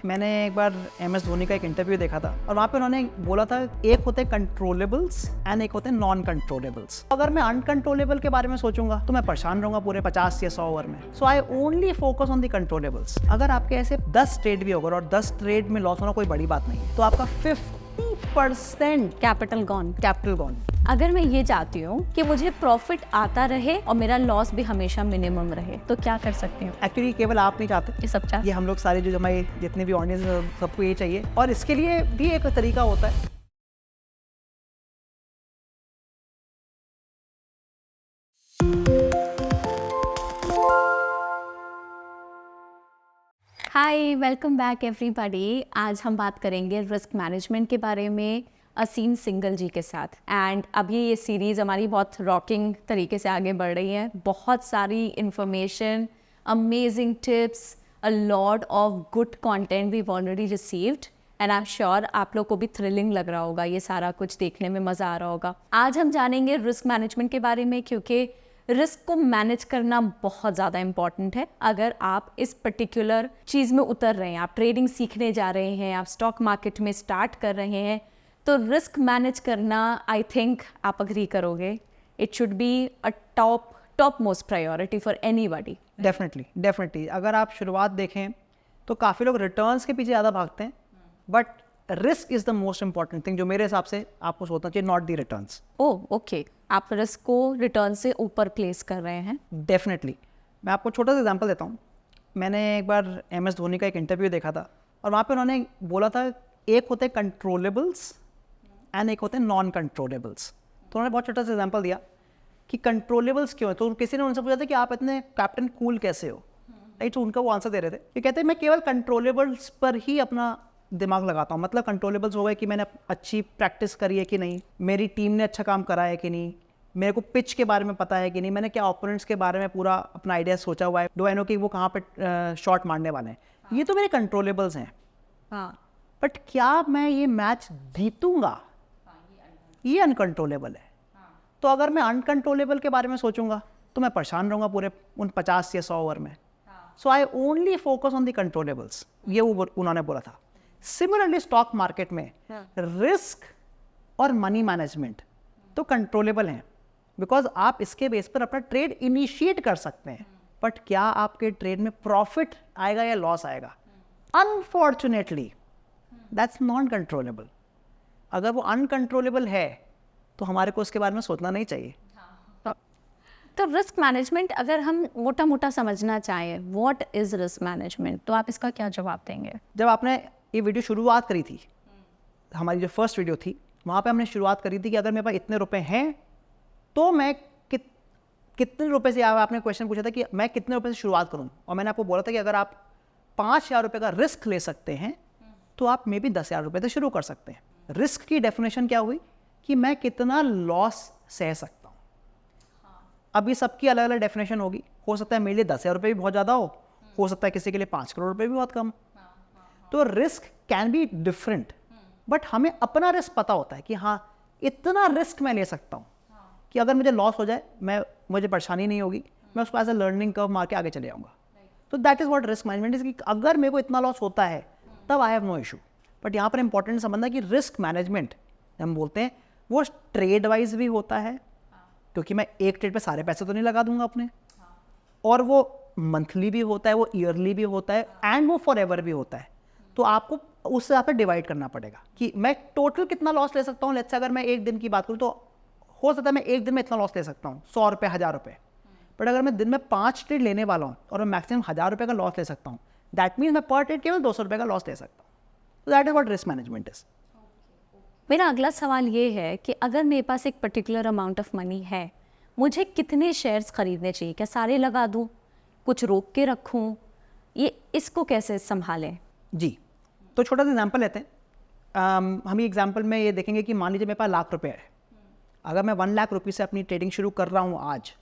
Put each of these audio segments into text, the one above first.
मैंने एक बार MS धोनी का एक इंटरव्यू देखा था और वहाँ पे उन्होंने बोला था एक होते कंट्रोलेबल्स एंड एक होते नॉन कंट्रोलेबल्स। अगर मैं अनकंट्रोलेबल के बारे में सोचूंगा तो मैं परेशान रहूंगा पूरे 50 या 100 ओवर में। So I only focus on the controllables. अगर आपके ऐसे 10 ट्रेड भी होगा और 10 ट्रेड में लॉस होना कोई बड़ी बात नहीं है तो आपका 50% कैपिटल गॉन। अगर मैं ये चाहती हूँ कि मुझे प्रॉफिट आता रहे और मेरा लॉस भी हमेशा मिनिमम रहे तो क्या कर सकती हूँ? एक्चुअली केवल आप नहीं चाहते, ये सब चाहते, ये हम लोग सारे जो हमारे जितने भी ऑडियंस सबको ये चाहिए और इसके लिए भी एक तरीका होता है। हाय, वेलकम बैक एवरीबॉडी। आज हम बात करेंगे रिस्क मैनेजमेंट के बारे में असीम सिंगल जी के साथ। एंड अभी ये सीरीज़ हमारी बहुत रॉकिंग तरीके से आगे बढ़ रही है। बहुत सारी information, amazing tips, a lot of good content we already received and I am sure आप लोग को भी थ्रिलिंग लग रहा होगा, ये सारा कुछ देखने में मज़ा आ रहा होगा। आज हम जानेंगे रिस्क मैनेजमेंट के बारे में, क्योंकि रिस्क को मैनेज करना बहुत ज़्यादा इम्पॉर्टेंट है। अगर आप इस पर्टिकुलर चीज़ में उतर रहे हैं, आप ट्रेडिंग सीखने जा रहे हैं, आप स्टॉक मार्केट में स्टार्ट कर रहे हैं, तो रिस्क मैनेज करना, आई थिंक आप अग्री करोगे, it should be a top most priority for anybody. Definitely अगर आप शुरुआत देखें तो काफ़ी लोग रिटर्न्स के पीछे ज़्यादा भागते हैं, but risk is the most important thing जो मेरे हिसाब से आपको सोचना चाहिए, not the returns. Oh okay, आप रिस्क को रिटर्न से ऊपर प्लेस कर रहे हैं। डेफिनेटली मैं आपको छोटा सा एग्जांपल देता हूँ। मैंने एक बार MS धोनी का एक इंटरव्यू देखा था और वहाँ पे उन्होंने बोला था एक होते कंट्रोलेबल्स एंड एक होते नॉन कंट्रोलेबल्स। तो उन्होंने बहुत छोटा सा एग्जांपल दिया कि कंट्रोलेबल्स क्यों है। तो किसी ने उनसे पूछा था कि आप इतने कैप्टन कूल कैसे हो, राइट। तो उनका वो आंसर दे रहे थे कि कहते हैं मैं केवल कंट्रोलेबल्स पर ही अपना दिमाग लगाता हूँ। मतलब कंट्रोलेबल्स हो गए कि मैंने अच्छी प्रैक्टिस करी है कि नहीं, मेरी टीम ने अच्छा काम करा है कि नहीं, मेरे को पिच के बारे में पता है कि नहीं, मैंने क्या ओपोनेंट्स के बारे में पूरा अपना आइडिया सोचा हुआ है, डू आई नो कि वो कहाँ पे शॉट मारने वाले हैं। ये तो मेरे कंट्रोलेबल्स हैं। बट क्या मैं ये मैच जीतूंगा, ये अनकंट्रोलेबल है। तो अगर मैं अनकंट्रोलेबल के बारे में सोचूंगा तो मैं परेशान रहूंगा पूरे उन 50 या 100 ओवर में। So I only focus on the controllables, ये उन्होंने बोला था। सिमिलरली स्टॉक मार्केट में रिस्क और मनी मैनेजमेंट तो कंट्रोलेबल हैं, बिकॉज आप इसके बेस पर अपना ट्रेड इनिशिएट कर सकते हैं। बट क्या आपके ट्रेड में प्रॉफिट आएगा या लॉस आएगा, अनफॉर्चुनेटली दैट्स नॉट कंट्रोलेबल। अगर वो अनकंट्रोलेबल है तो हमारे को उसके बारे में सोचना नहीं चाहिए। तो रिस्क मैनेजमेंट अगर हम मोटा मोटा समझना चाहें, व्हाट इज रिस्क मैनेजमेंट, तो आप इसका क्या जवाब देंगे? जब आपने ये वीडियो शुरुआत करी थी, हमारी जो फर्स्ट वीडियो थी, वहाँ पे हमने शुरुआत करी थी कि अगर मेरे पास इतने रुपए हैं तो मैं कितने रुपए से, आपने क्वेश्चन पूछा था कि मैं कितने रुपए से शुरुआत करूँ, और मैंने आपको बोला था कि अगर आप 5,000 रुपये का रिस्क ले सकते हैं तो आप मे बी 10,000 रुपये से शुरू कर सकते हैं। रिस्क की डेफिनेशन क्या हुई कि मैं कितना लॉस सह सकता हूँ। अभी सबकी अलग अलग डेफिनेशन होगी। हो सकता है मेरे लिए 10,000 रुपये भी बहुत ज़्यादा हो सकता है किसी के लिए 5 करोड़ रुपये भी बहुत कम। तो risk can be different, but हमें अपना रिस्क पता होता है कि हाँ इतना रिस्क मैं ले सकता हूँ कि अगर मुझे लॉस हो जाए मुझे परेशानी नहीं होगी, मैं उसको एज अ लर्निंग कर्व मार के आगे चले जाऊँगा। तो that is what risk management is कि अगर मेरे को इतना लॉस होता है तब I have no issue. But यहाँ पर इंपॉर्टेंट समझना कि रिस्क मैनेजमेंट हम बोलते हैं वो ट्रेड वाइज भी होता है, क्योंकि मैं एक ट्रेड पे सारे पैसे तो नहीं लगा दूंगा अपने, और वो मंथली भी होता है, वो ईयरली भी होता है, एंड वो फॉर एवर भी होता है। तो आपको उससे आप डिवाइड करना पड़ेगा कि मैं टोटल कितना लॉस ले सकता हूँ। लेट्स से अगर मैं एक दिन की बात करूँ तो हो सकता है मैं एक दिन में इतना लॉस ले सकता हूँ, 100 रुपये, 1,000 रुपये। बट अगर मैं दिन में 5 ट्रेड लेने वाला हूँ और मैं मैक्सिमम 1,000 रुपये का लॉस ले सकता हूँ, दैट मीन्स मैं पर ट्रेड केवल 200 रुपये का लॉस ले सकता हूँ। तो that is what risk management is. मेरा अगला सवाल ये है कि अगर मेरे पास एक पर्टिकुलर अमाउंट ऑफ मनी है, मुझे कितने शेयर्स खरीदने चाहिए? क्या सारे लगा दूँ, कुछ रोक के रखूँ, ये इसको कैसे संभालें? जी, तो छोटा सा एग्जांपल लेते हैं। हम ये एग्जांपल में ये देखेंगे कि मान लीजिए मेरे पास 1,00,000 रुपये है। अगर मैं 1,00,000 रुपये से अपनी ट्रेडिंग शुरू कर रहा हूँ आज,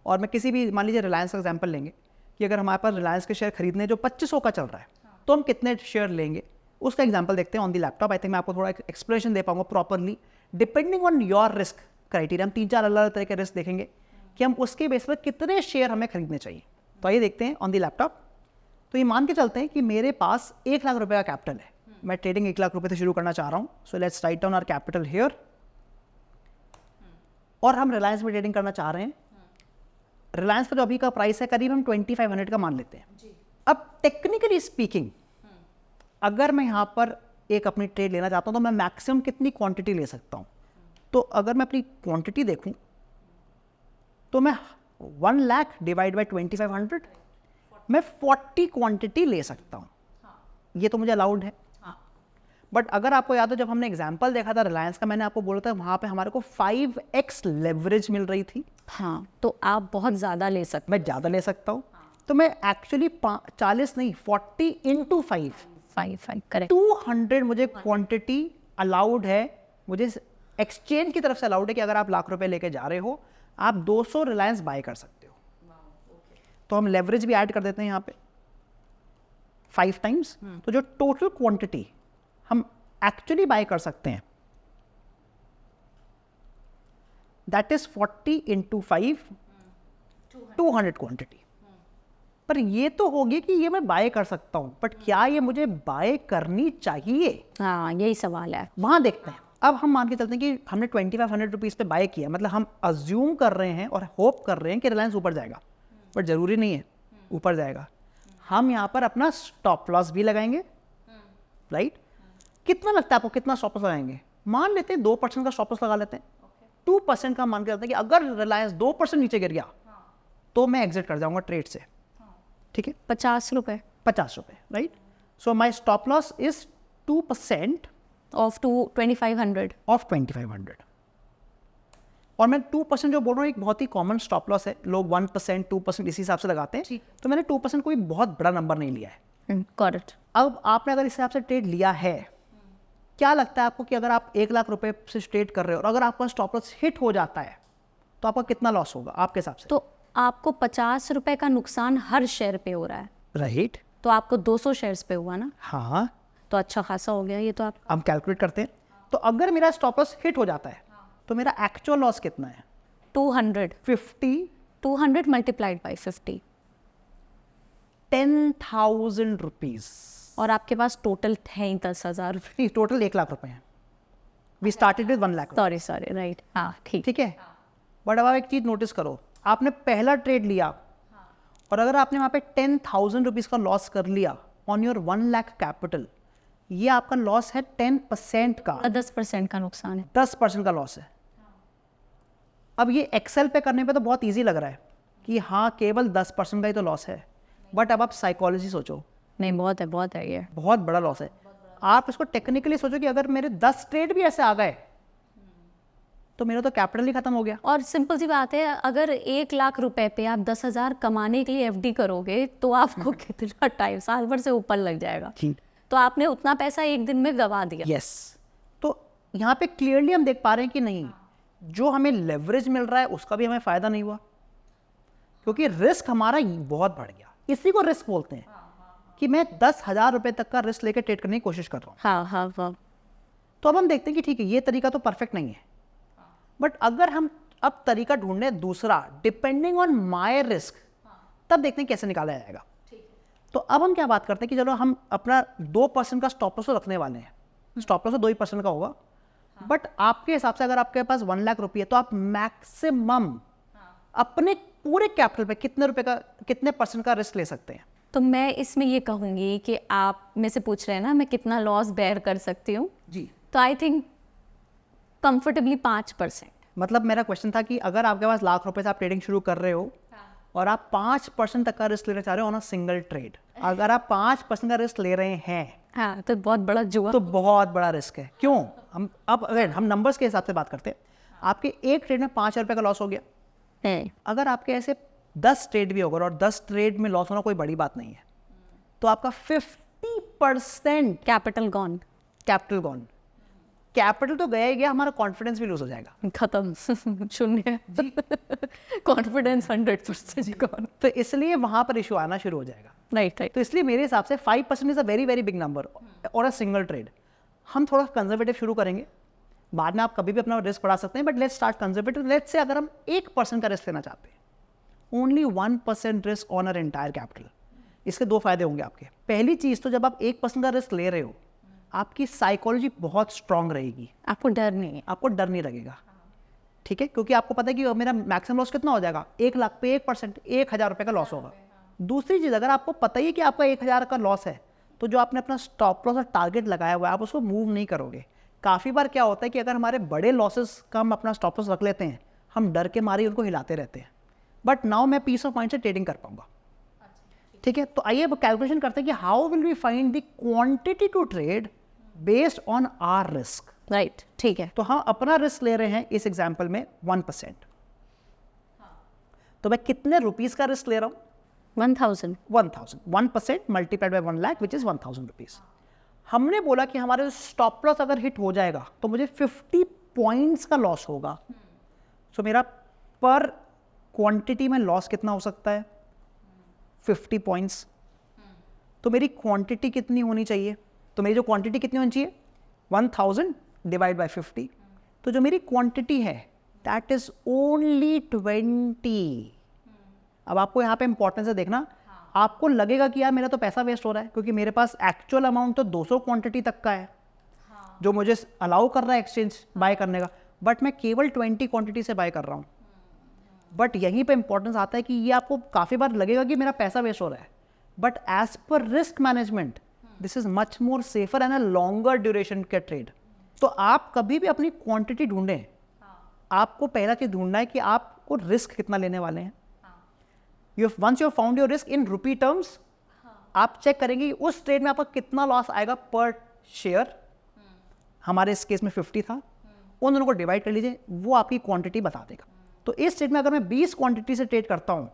और मैं किसी भी, मान लीजिए रिलायंस का एग्जांपल लेंगे कि अगर हमारे पास रिलायंस के शेयर खरीदने जो 2,500 का चल रहा है, तो हम कितने शेयर लेंगे उसका एग्जांपल देखते हैं on the laptop. I think मैं आपको थोड़ा एक्सप्लेनेशन दे पाऊंगा properly depending on your risk criteria. हम 3-4 अलग अलग तरह के रिस्क देखेंगे कि हम उसके बेस पर कितने शेयर हमें खरीदने चाहिए। तो आइए देखते हैं ऑन दी लैपटॉप। तो ये मान के चलते हैं कि मेरे पास 1 लाख रुपए का कैपिटल है, मैं ट्रेडिंग 1 लाख रुपए से शुरू करना चाह रहा हूँ. So let's write down our capital here. और हम रिलायंस में ट्रेडिंग करना चाह रहे हैं. रिलायंस का जो अभी का प्राइस है करीब हम 2500 का मान लेते हैं. अब टेक्निकली स्पीकिंग अगर मैं यहाँ पर एक अपनी ट्रेड लेना चाहता हूँ तो मैं मैक्सिमम कितनी क्वांटिटी ले सकता हूँ. तो अगर मैं अपनी क्वांटिटी देखूँ तो मैं 1 लाख डिवाइड बाई 2500 मैं 40 क्वांटिटी ले सकता हूँ. ये तो मुझे अलाउड है. बट अगर आपको याद हो जब हमने एग्जाम्पल देखा था रिलायंस का, मैंने आपको बोला था वहाँ पे हमारे को 5x लेवरेज मिल रही थी. हाँ, तो आप बहुत ज़्यादा ले सकते. मैं ज़्यादा ले सकता हूँ. तो मैं एक्चुअली 40 नहीं 40 इंटू 5 करेक्ट 200 मुझे क्वांटिटी अलाउड है. मुझे एक्सचेंज की तरफ से अलाउड है कि अगर आप लाख रुपए लेके जा रहे हो आप 200 रिलायंस बाय कर सकते हो. तो हम लेवरेज भी ऐड कर देते हैं यहाँ पे 5 टाइम्स. तो जो टोटल क्वांटिटी हम एक्चुअली बाय कर सकते हैं दैट इज 40 इंटू 5 200 क्वांटिटी. पर ये तो होगी कि ये मैं बाय कर सकता हूँ, बट क्या ये मुझे बाय करनी चाहिए? हाँ, यही सवाल है. वहाँ देखते हैं. अब हम मान के चलते हैं कि हमने 2500 रुपीज़ पे बाय किया, मतलब हम अज्यूम कर रहे हैं और होप कर रहे हैं कि रिलायंस ऊपर जाएगा, बट ज़रूरी नहीं है ऊपर जाएगा. हम यहाँ पर अपना स्टॉप लॉस भी लगाएंगे. राइट कितना लगता है आपको, कितना स्टॉप लॉस लगाएंगे? मान लेते हैं 2% का स्टॉप लॉस लगा लेते हैं. 2% का मान के चलते हैं कि अगर रिलायंस 2% नीचे गिर गया तो मैं एग्जिट कर जाऊंगा ट्रेड से. ठीक है, 50 रुपये right. So my stop loss is 2% of 2500 of 2500. और मैं 2% जो बोल रहा हूँ एक बहुत ही कॉमन स्टॉप लॉस है. लोग 1% 2% इसी हिसाब से लगाते हैं. तो मैंने 2% कोई बहुत बड़ा नंबर नहीं लिया है. करेक्ट. अब आपने अगर इस हिसाब से ट्रेड लिया है, क्या लगता है आपको कि अगर आप 1 लाख रुपए से ट्रेड कर रहे हो और अगर आपका स्टॉप लॉस हिट हो जाता है तो आपका कितना लॉस होगा आपके हिसाब से? तो आपको 50 रुपए का नुकसान हर शेयर पे हो रहा है. राइट. तो आपको 200 शेयर्स पे हुआ ना, हाँ, तो अच्छा खासा हो गया ये तो. आप हम कैलकुलेट करते हैं. तो अगर मेरा स्टॉप लॉस हिट हो जाता है तो मेरा एक्चुअल लॉस कितना है? 200 मल्टीप्लाइड बाई 50 10,000 रुपीज. और आपके पास टोटल है ही 10,000 रुपये. नहीं, टोटल 1 लाख रुपए हैं. We started with 1 lakh. Sorry right. हाँ ठीक है. बट अब आप एक चीज नोटिस करो, आपने पहला ट्रेड लिया और अगर आपने वहां पे 10,000 रुपीज का लॉस कर लिया ऑन योर 1 लाख कैपिटल, ये आपका लॉस है 10% का. 10% का नुकसान है. 10% का लॉस है. अब ये एक्सेल पे करने पे तो बहुत इजी लग रहा है कि हाँ केवल 10% का ही तो लॉस है, बट अब आप साइकोलॉजी सोचो. नहीं, बहुत है ये. बहुत बड़ा लॉस है. आप इसको टेक्निकली सोचो कि अगर मेरे 10 ट्रेड भी ऐसे आ गए तो मेरा तो कैपिटल ही खत्म हो गया. और सिंपल सी बात है, अगर 1 लाख रुपए पे आप 10,000 कमाने के लिए एफडी करोगे तो आपको कितना टाइम, साल भर से ऊपर लग जाएगा. तो आपने उतना पैसा एक दिन में गवा दिया. यस. तो यहाँ पे क्लियरली हम देख पा रहे हैं कि नहीं, जो हमें लेवरेज मिल रहा है उसका भी हमें फायदा नहीं हुआ, क्योंकि रिस्क हमारा बहुत बढ़ गया. इसी को रिस्क बोलते हैं कि मैं 10,000 रुपए तक का रिस्क लेकर ट्रेड करने की कोशिश कर रहा हूँ. हाँ. तो अब हम देखते हैं कि ठीक है ये तरीका तो परफेक्ट नहीं है, बट अगर हम अब तरीका ढूंढने दूसरा डिपेंडिंग ऑन माय रिस्क, तब देखते हैं कैसे निकाला जाएगा. तो अब हम क्या बात करते हैं कि चलो हम अपना 2% का स्टॉप लॉस रखने वाले हैं. स्टॉप लॉस 2% का होगा, बट आपके हिसाब से अगर आपके पास 1 लाख रुपये है तो आप मैक्सिमम अपने पूरे कैपिटल पे कितने परसेंट का रिस्क ले सकते हैं? तो मैं इसमें ये कहूँगी कि आप में से पूछ रहे हैं ना मैं कितना लॉस बेयर कर सकती हूँ जी. तो आई थिंक कंफर्टेबली 5%. मतलब मेरा क्वेश्चन था कि अगर आपके पास लाख रुपए से आप ट्रेडिंग शुरू कर रहे हो और आप 5% तक का रिस्क लेना चाह रहे हो ऑन अ सिंगल ट्रेड, अगर आप 5% का रिस्क ले रहे हैं हाँ तो बहुत बड़ा जुआ. तो बहुत बड़ा रिस्क है. क्यों? हम अब अगर हम नंबर्स के हिसाब से बात करते हैं, आपके एक ट्रेड में 5,000 रुपये का लॉस हो गया. अगर आपके ऐसे 10 ट्रेड भी होगा और 10 ट्रेड में लॉस होना कोई बड़ी बात नहीं है, तो आपका 50% capital gone. Capital gone. Capital तो गया ही गया, हमारा कॉन्फिडेंस भी लूज हो जाएगा. खत्म. शून्य. Confidence 100% gone. तो इसलिए वहां पर इशू आना शुरू हो जाएगा. राइट. तो इसलिए मेरे हिसाब से 5% is a very very big number और अ सिंगल ट्रेड. हम थोड़ा कंजर्वेटिव शुरू करेंगे, बाद में आप कभी भी अपना रिस्क बढ़ा सकते हैं, but let's start conservative. Let's say अगर हम 1% का रिस्क लेना चाहते हैं, only 1% risk on our entire capital, इसके 2 फायदे होंगे आपके। पहली चीज़ तो जब आप 1% का रिस्क ले रहे हो, आपकी साइकोलॉजी बहुत स्ट्रांग रहेगी, आपको डर नहीं है। आपको डर नहीं लगेगा, ठीक है, क्योंकि आपको पता है कि मेरा मैक्सिमम लॉस कितना हो जाएगा, 1 लाख पे 1%, 1,000 रुपये का लॉस होगा। दूसरी चीज़, अगर आपको पता ही है कि आपका 1,000 का लॉस है, तो जो आपने अपना स्टॉप लॉस और टारगेट लगाया हुआ है, आप उसको मूव नहीं करोगे। काफ़ी बार क्या होता है कि अगर हमारे बड़े लॉसेस का हम अपना स्टॉप लॉस रख लेते हैं, हम डर के मारे उनको हिलाते रहते हैं, बट नाउ मैं पीस ऑफ माइंड से ट्रेडिंग कर पाऊंगा, ठीक है। तो आइए अब कैलकुलेशन करते हैं कि how will we find the quantity to trade based on our risk. Right, ठीक है। तो हम अपना रिस्क ले रहे हैं इस एग्जाम्पल में 1%, तो मैं कितने रुपीस का रिस्क ले रहा हूँ, 1000। 1% multiplied by 1 lakh which is 1000 rupees. हमने बोला कि हमारे स्टॉप लॉस अगर हिट हो जाएगा तो मुझे 50 पॉइंट्स का लॉस होगा। सो मेरा पर क्वांटिटी में लॉस कितना हो सकता है, 50 पॉइंट्स। तो मेरी क्वांटिटी कितनी होनी चाहिए, तो मेरी जो क्वांटिटी कितनी होनी चाहिए, 1000 डिवाइड बाय 50। तो जो मेरी क्वांटिटी है दैट इज ओनली 20। अब आपको यहाँ पे इंपॉर्टेंस है देखना, आपको लगेगा कि यार मेरा तो पैसा वेस्ट हो रहा है, क्योंकि मेरे पास एक्चुअल अमाउंट तो 200 क्वांटिटी तक का है जो मुझे अलाउ कर रहा है एक्सचेंज बाय करने का, बट मैं केवल 20 क्वांटिटी से बाय कर रहा हूँ। बट यहीं पे इंपॉर्टेंस आता है कि ये आपको काफ़ी बार लगेगा कि मेरा पैसा वेस्ट हो रहा है, but as per risk management this is much more safer and a longer duration के ट्रेड। तो आप कभी भी अपनी क्वांटिटी ढूंढें, आपको पहला चीज़ ढूंढना है कि आपको रिस्क कितना लेने वाले हैं। Once you found your risk in rupee terms, आप चेक करेंगे उस ट्रेड में आपका कितना लॉस आएगा पर शेयर। हमारे इस केस में 50 था, उन दोनों को डिवाइड कर लीजिए, वो आपकी क्वांटिटी बता देगा। तो इस ट्रेड में अगर मैं 20 क्वांटिटी से ट्रेड करता हूँ,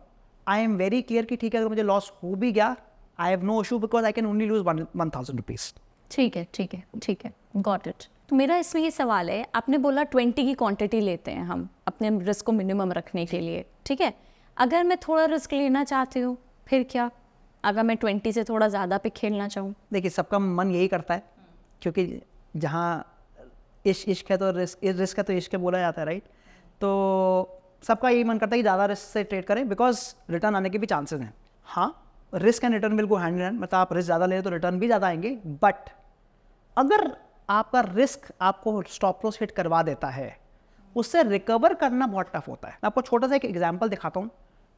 आई एम वेरी क्लियर कि ठीक है, अगर मुझे लॉस हो भी गया, I have no issue because I can only lose 1000 rupees. ठीक है, ठीक है, ठीक है, गॉट इट। तो मेरा इसमें ये सवाल है, आपने बोला 20 की क्वांटिटी लेते हैं हम अपने रिस्क को मिनिमम रखने के लिए, ठीक है। अगर मैं थोड़ा रिस्क लेना चाहती हूँ फिर क्या, अगर मैं 20 से थोड़ा ज़्यादा पे खेलना चाहूँ? देखिए, सबका मन यही करता है, क्योंकि जहाँ इश्क है तो रिस्क है तो इश्क है बोला जाता है, राइट। तो सबका यही मन करता है कि ज़्यादा रिस्क से ट्रेड करें, बिकॉज रिटर्न आने के भी चांसेस हैं। हाँ, risk and return will go hand in hand, मतलब आप रिस्क ज़्यादा ले तो रिटर्न भी ज़्यादा आएंगे। बट अगर आपका रिस्क आपको स्टॉप लॉस हिट करवा देता है, उससे रिकवर करना बहुत टफ होता है। मैं आपको छोटा सा एक एग्जांपल दिखाता हूँ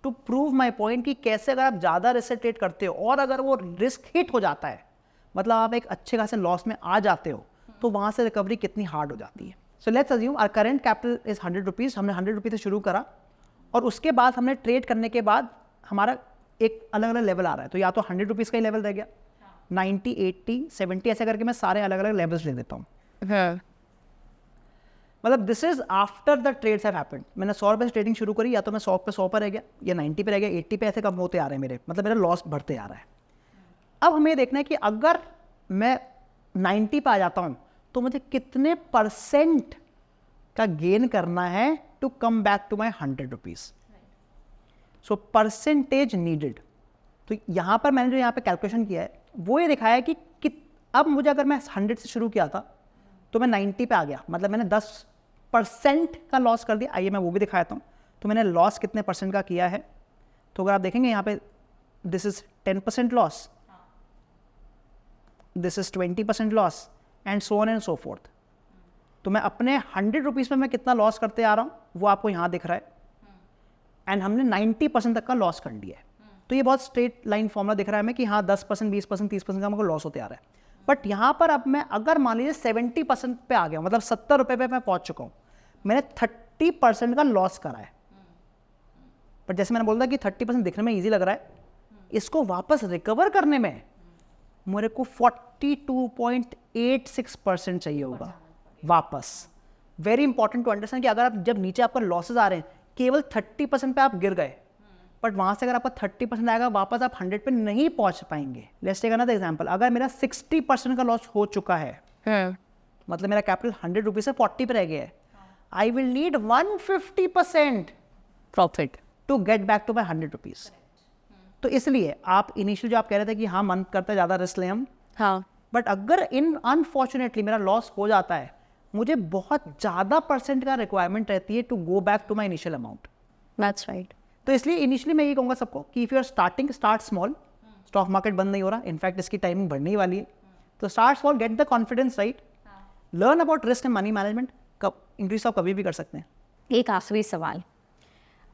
टू प्रूव माय पॉइंट कि कैसे अगर आप ज़्यादा रिस्क से ट्रेड करते हो और अगर वो रिस्क हिट हो जाता है, मतलब आप एक अच्छे खासे लॉस में आ जाते हो, तो वहाँ से रिकवरी कितनी हार्ड हो जाती है। So let's assume our current capital is 100 rupees. हमने 100 रुपीज़ से शुरू करा और उसके बाद हमने ट्रेड करने के बाद हमारा एक अलग अलग लेवल आ रहा है, तो या तो 100 रुपीज़ का ही लेवल रह गया, 90, 80, 70 ऐसे करके मैं सारे अलग अलग लेवल्स ले देता हूँ। मतलब this is after the trades have happened. मैंने 100 रुपये से ट्रेडिंग शुरू करी, या तो मैं 100 पे 100 पर रह गया, या 90 पे रह गया, 80 पे, ऐसे कम होते आ रहे हैं मेरे, मतलब मेरा लॉस बढ़ते आ रहा है। अब हमें देखना है कि अगर मैं 90 पे आ जाता हूँ तो मुझे कितने % का गेन करना है to come back to my 100 rupees. So percentage needed. तो यहाँ पर मैंने जो यहाँ पे कैलकुलेशन किया है वो ये दिखाया है कि अब मुझे, अगर मैं 100 से शुरू किया था तो मैं 90 पे आ गया, मतलब मैंने 10% का लॉस कर दिया। आइए मैं वो भी दिखाता हूँ। तो मैंने लॉस कितने % का किया है, तो अगर आप देखेंगे यहाँ पे this is 10% loss, this is 20% loss and so on and so fourth. तो मैं अपने 100 रुपीज़ में मैं कितना लॉस करते आ रहा हूँ वो आपको यहाँ दिख रहा है, एंड हमने 90% तक का लॉस कर लिया है। तो ये बहुत स्ट्रेट लाइन फॉर्मूला दिख रहा है हमें कि हाँ 10%, 20%, 30% का हमको लॉस होते आ रहा है। बट यहाँ पर अब मैं अगर मान लीजिए 70% पे आ गया, मतलब 70 रुपये पे मैं पहुँच चुका हूँ, मैंने 30% का लॉस करा है। बट जैसे मैंने बोला कि 30% दिखने में ईजी लग रहा है, इसको वापस रिकवर करने में मेरे को 42.86% चाहिए होगा वापस। वेरी इंपॉर्टेंट टू अंडरस्टैंड कि अगर आप जब नीचे आपका लॉसेज आ रहे हैं, केवल 30% पे आप गिर गए, बट वहाँ से अगर आपका 30% आएगा वापस, आप 100 पे नहीं पहुँच पाएंगे। Let's take another example. अगर मेरा 60% का लॉस हो चुका है, मतलब मेरा कैपिटल 100 रुपीज़ से 40 पे रह गया है, I will need 150% profit to get back to my 100 rupees. तो इसलिए आप इनिशियल जो आप कह रहे थे कि हाँ मन करता है ज़्यादा रिस्क लें हम, हाँ, बट अगर अनफॉर्चुनेटली मेरा लॉस हो जाता है, मुझे बहुत ज़्यादा % का रिक्वायरमेंट रहती है to go back to my initial amount. That's right. तो इसलिए इनिशियली मैं ये कहूँगा सबको कि if you are starting, start stock market बंद नहीं हो रहा, इनफैक्ट इसकी टाइमिंग बढ़ने ही वाली है. तो start small, get the confidence right, learn about risk and money management. कब इंक्रीज आप कभी भी कर सकते हैं. एक आखिरी सवाल,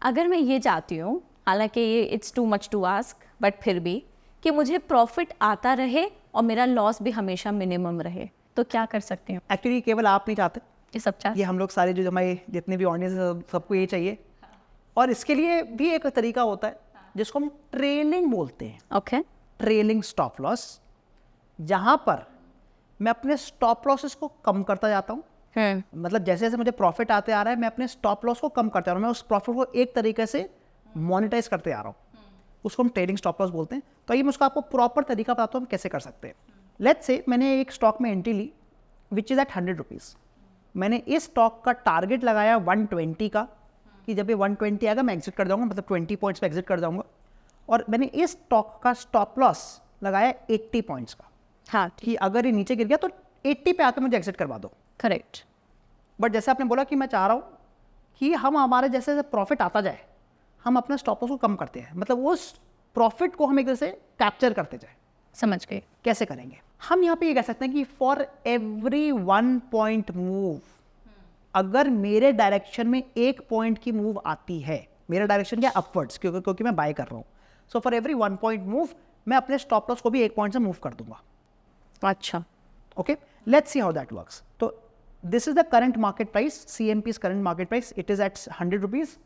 अगर मैं ये चाहती हूँ, हालांकि ये it's too much to ask, but फिर भी, कि मुझे प्रॉफिट आता रहे और मेरा लॉस भी हमेशा मिनिमम रहे, तो क्या कर सकती हूँ? एक्चुअली केवल आप नहीं चाहते, ये सब चाहते ये हम लोग सारे जो हमारे जितने भी ऑडियंस है सबको ये चाहिए. और इसके लिए भी एक तरीका होता है जिसको हम ट्रेलिंग बोलते हैं. ओके. ट्रेलिंग स्टॉप लॉस, जहां पर मैं अपने स्टॉप लॉसेस को कम करता जाता हूं. मतलब जैसे जैसे मुझे प्रॉफिट आते आ रहा है, मैं अपने स्टॉप लॉस को कम करता आ रहा हूं. मैं उस प्रॉफिट को एक तरीके से मोनेटाइज करते आ रहा हूं. उसको हम ट्रेडिंग स्टॉप लॉस बोलते हैं. तो ये मैं उसका आपको प्रॉपर तरीका बताता हूँ हम कैसे कर सकते हैं. लेट्स से मैंने एक स्टॉक में एंट्री ली विच इज़ एट 100 रुपीज़. मैंने इस स्टॉक का टारगेट लगाया 120 का, कि जब ये 120 आएगा मैं एग्जिट कर जाऊंगा, मतलब 20 पॉइंट्स पे एग्जिट कर जाऊंगा. और मैंने इस स्टॉक का स्टॉप लॉस लगाया 80 पॉइंट्स का, हाँ, कि अगर ये नीचे गिर गया तो 80 पे आकर मुझे एग्जिट करवा दो. करेक्ट. बट जैसे आपने बोला कि मैं चाह रहा हूँ कि हम हमारे जैसे जैसे प्रॉफिट आता जाए हम अपना स्टॉप लॉस को कम करते हैं, मतलब उस प्रॉफिट को हम एक तरह से कैप्चर करते जाए. समझ गए. कैसे करेंगे? हम यहाँ पे ये कह सकते हैं कि फॉर एवरी 1 पॉइंट मूव, अगर मेरे डायरेक्शन में 1 पॉइंट की मूव आती है, मेरा डायरेक्शन क्या अपवर्ड्स, क्योंकि मैं बाय कर रहा हूँ, so for every 1 point move मैं अपने स्टॉप लॉस को भी 1 पॉइंट से मूव कर दूंगा. अच्छा. Okay, let's see how that works. तो this is the current market price, CMP's current market price, it is at 100 rupees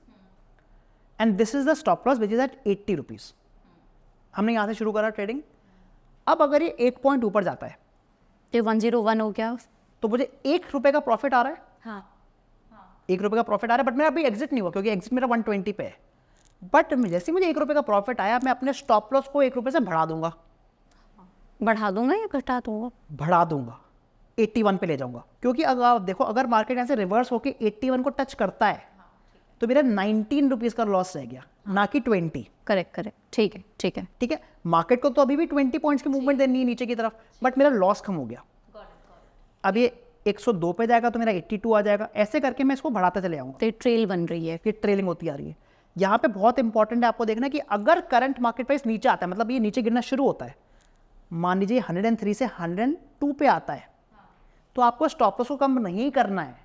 and this is the stop loss which is at 80 rupees. हमने यहाँ से शुरू करा trading. अब अगर ये 1 point ऊपर जाता है ये 101 हो गया, तो मुझे 1 रुपए का प्रॉफिट आ रहा है. हाँ, 1 रुपए का प्रॉफिट आ रहा है, बट मेरा अभी एग्जिट नहीं हुआ क्योंकि एग्जिट मेरा 120 पे है. बट जैसे मुझे 1 रुपए का प्रॉफिट आया, मैं अपने स्टॉप लॉस को 1 रुपए से बढ़ा दूंगा. बढ़ा दूंगा या घटा दूंगा? बढ़ा दूंगा, 81 पे ले जाऊंगा. क्योंकि अगर आप देखो, अगर मार्केट ऐसे रिवर्स होके 81 को टच करता है तो मेरा 19 रुपीज़ का लॉस रह गया, ना कि 20. Correct correct. ठीक है ठीक है. ठीक है, मार्केट को तो अभी भी 20 पॉइंट्स की मूवमेंट देनी है नीचे की तरफ, बट मेरा लॉस कम हो गया. अब ये 102 पे जाएगा तो मेरा 82 आ जाएगा. ऐसे करके मैं इसको बढ़ाते चले आऊँगा. तो ट्रेल बन रही है. ये ट्रेलिंग होती आ रही है. यहाँ पे बहुत इंपॉर्टेंट है आपको देखना कि अगर करंट मार्केट प्राइस नीचे आता है, मतलब ये नीचे गिरना शुरू होता है, मान लीजिए 103 से 102 पे आता है, तो आपको स्टॉप लॉस को कम नहीं करना है.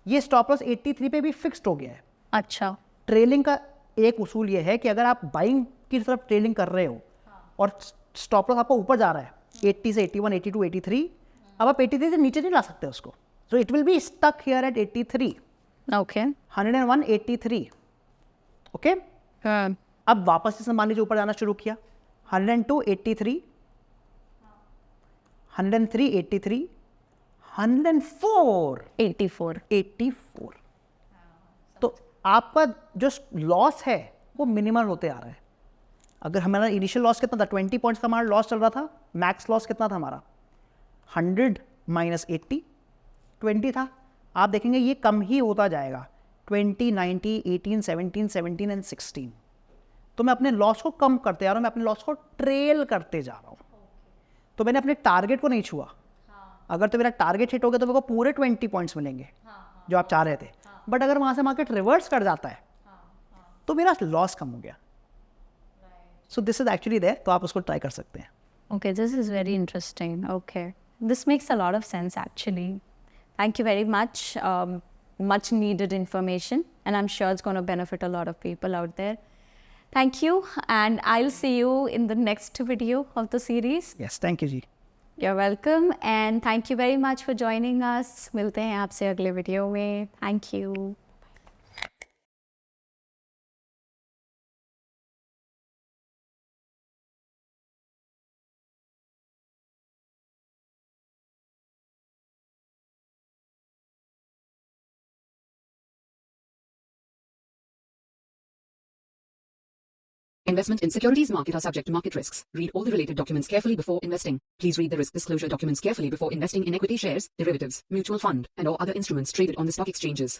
ये स्टॉप लॉस 83 पे भी फिक्स्ड हो गया है. अच्छा. ट्रेलिंग का एक उसूल ये है कि अगर आप बाइंग की तरफ ट्रेलिंग कर रहे हो और स्टॉप लॉस आपका ऊपर जा रहा है 80 से 81, 82, 83, अब आप 83 से नीचे नहीं ला सकते उसको. So it will be stuck here at 83. Okay. 101, 83. Okay. अब वापस से मान लीजिए ऊपर जाना शुरू किया, 102, 83, 103, 83, 104, 84. तो आपका जो लॉस है वो मिनिमल होते आ रहा है. अगर हमारा इनिशियल लॉस कितना था, 20 पॉइंट्स का हमारा लॉस चल रहा था, मैक्स लॉस कितना था हमारा 100 माइनस 80, 20 था. आप देखेंगे ये कम ही होता जाएगा, 20, 90, 18, 17, 17 एंड 16. तो मैं अपने लॉस को कम करते जा रहा हूँ, मैं अपने लॉस को ट्रेल करते जा रहा हूँ. तो मैंने अपने टारगेट को नहीं छुआ. अगर तो मेरा टारगेट हिट हो गया तो मेरे को पूरे 20 पॉइंट्स मिलेंगे जो आप चाह रहे थे. बट अगर वहाँ से मार्केट रिवर्स कर जाता है तो मेरा लॉस कम हो गया. So this is actually there, तो आप उसको ट्राई कर सकते हैं. Okay, this is very interesting. Okay, this makes a lot of sense actually. Thank you very much. Much needed information, and I'm sure it's going to benefit a lot of people out there. Thank you, and I'll see you in the next video of the series. Yes, thank you ji. You're welcome, and thank you very much for joining us. मिलते हैं आपसे अगले video में. Thank you. Investment in securities market are subject to market risks. Read all the related documents carefully before investing. Please read the risk disclosure documents carefully before investing in equity shares, derivatives, mutual fund, and or other instruments traded on the stock exchanges.